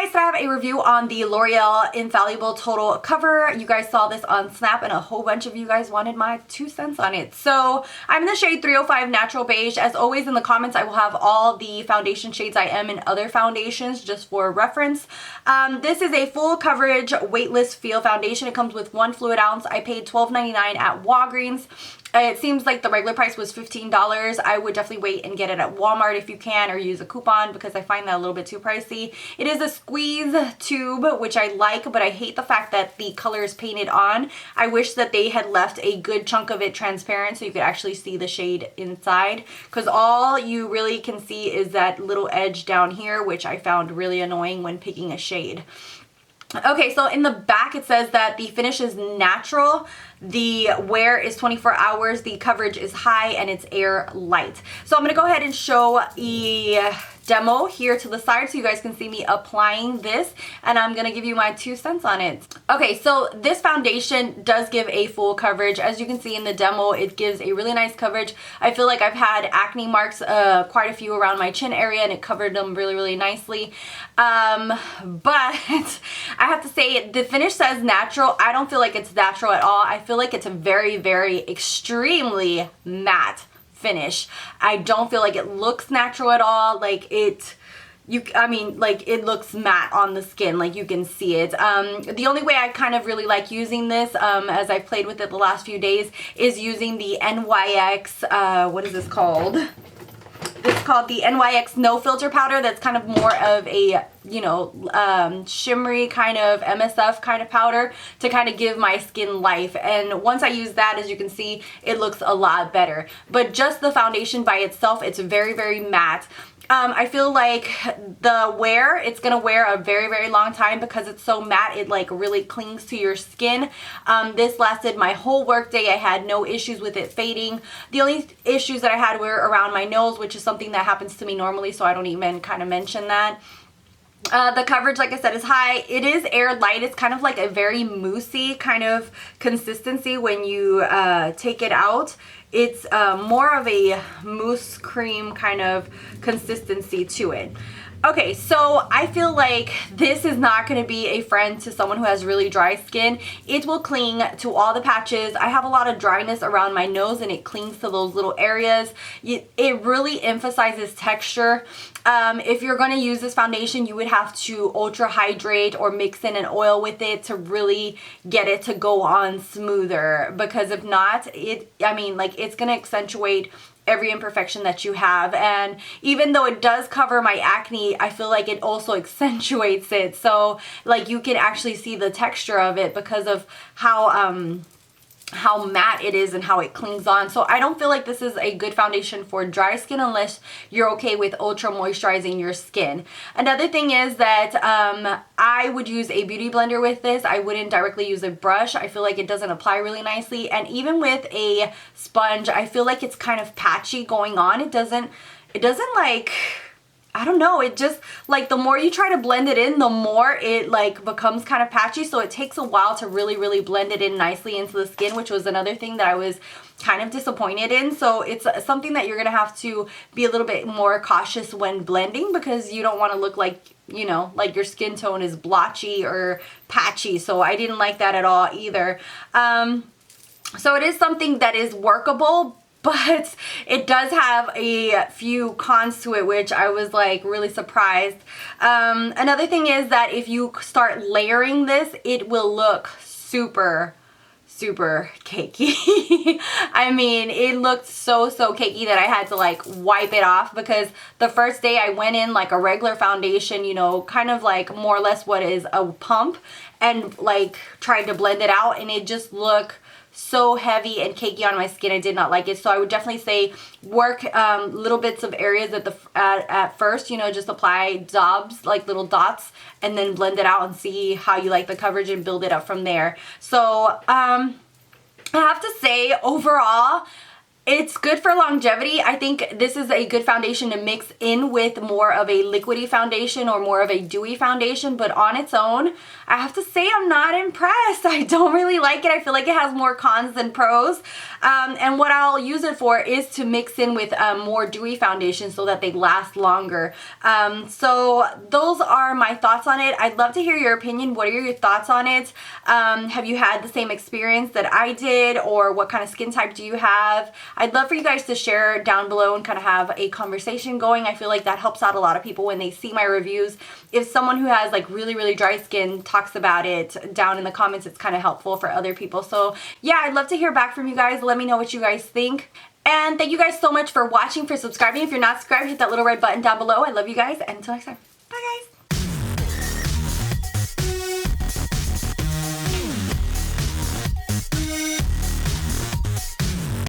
guys, so I have a review on the L'Oreal Infallible Total Cover. You guys saw this on Snap and a whole bunch of you guys wanted my 2 cents on it. So I'm in the shade 305 Natural Beige. As always in the comments I will have all the foundation shades I am in other foundations just for reference. This is a full coverage weightless feel foundation. It comes with 1 fluid ounce. I paid $12.99 at Walgreens. It seems like the regular price was $15. I would definitely wait and get it at Walmart if you can, or use a coupon because I find that a little bit too pricey. It is a squeeze tube, which I like, but I hate the fact that the color is painted on. I wish that they had left a good chunk of it transparent so you could actually see the shade inside, because all you really can see is that little edge down here, which I found really annoying when picking a shade. Okay, so in the back it says that the finish is natural, the wear is 24 hours, the coverage is high, and it's air light. So I'm going to go ahead and show a demo here to the side so you guys can see me applying this, and I'm going to give you my 2 cents on it. Okay, so this foundation does give a full coverage. As you can see in the demo, it gives a really nice coverage. I feel like I've had acne marks, quite a few around my chin area, and it covered them really nicely. But I have to say the finish says natural. I don't feel like it's natural at all. I feel like it's a very extremely matte finish. I don't feel like it looks natural at all. Like it looks matte on the skin, like you can see it. The only way I kind of really like using this, as I've played with it the last few days, is using the NYX, what is this called? It's called the NYX No Filter Powder. That's kind of more of a, you know, shimmery kind of MSF kind of powder to kind of give my skin life. And once I use that, as you can see, it looks a lot better. But just the foundation by itself, it's very matte. I feel like the wear, it's going to wear a very long time because it's so matte. It like really clings to your skin. This lasted my whole work day. I had no issues with it fading. The only issues that I had were around my nose, which is something that happens to me normally, so I don't even kind of mention that. The coverage, like I said, is high. It is air light. It's kind of like a very moussey kind of consistency when you take it out. It's more of a mousse cream kind of consistency to it. Okay, so I feel like this is not going to be a friend to someone who has really dry skin. It will cling to all the patches. I have a lot of dryness around my nose and it clings to those little areas. It really emphasizes texture. If you're going to use this foundation, you would have to ultra hydrate or mix in an oil with it to really get it to go on smoother, because if not, it's going to accentuate every imperfection that you have. And even though it does cover my acne, I feel like it also accentuates it. So like you can actually see the texture of it because of how matte it is and how it clings on. So I don't feel like this is a good foundation for dry skin unless you're okay with ultra moisturizing your skin. Another thing is that I would use a beauty blender with this. I wouldn't directly use a brush. I feel like it doesn't apply really nicely. And even with a sponge, I feel like it's kind of patchy going on. It doesn't like, I don't know, it just like the more you try to blend it in, the more it like becomes kind of patchy. So it takes a while to really blend it in nicely into the skin, which was another thing that I was kind of disappointed in. So it's something that you're gonna have to be a little bit more cautious when blending, because you don't want to look like, you know, like your skin tone is blotchy or patchy. So I didn't like that at all either. So it is something that is workable, but it does have a few cons to it, which I was like really surprised. Another thing is that if you start layering this, it will look super cakey. I mean, it looked so cakey that I had to like wipe it off, because the first day I went in like a regular foundation, you know, kind of like more or less what is a pump, and like tried to blend it out, and it just looked so heavy and cakey on my skin. I did not like it. So I would definitely say work little bits of areas at first, you know, just apply dobs, like little dots, and then blend it out and see how you like the coverage and build it up from there. So I have to say overall, It's good for longevity. I think this is a good foundation to mix in with more of a liquidy foundation or more of a dewy foundation, but on its own, I have to say I'm not impressed. I don't really like it. I feel like it has more cons than pros. And what I'll use it for is to mix in with more dewy foundation so that they last longer. So those are my thoughts on it. I'd love to hear your opinion. What are your thoughts on it? Have you had the same experience that I did, or what kind of skin type do you have? I'd love for you guys to share down below and kind of have a conversation going. I feel like that helps out a lot of people when they see my reviews. If someone who has like really dry skin talks about it down in the comments, it's kind of helpful for other people. So yeah, I'd love to hear back from you guys. Let me know what you guys think. And thank you guys so much for watching, for subscribing. If you're not subscribed, hit that little red button down below. I love you guys, and until next time. Bye guys.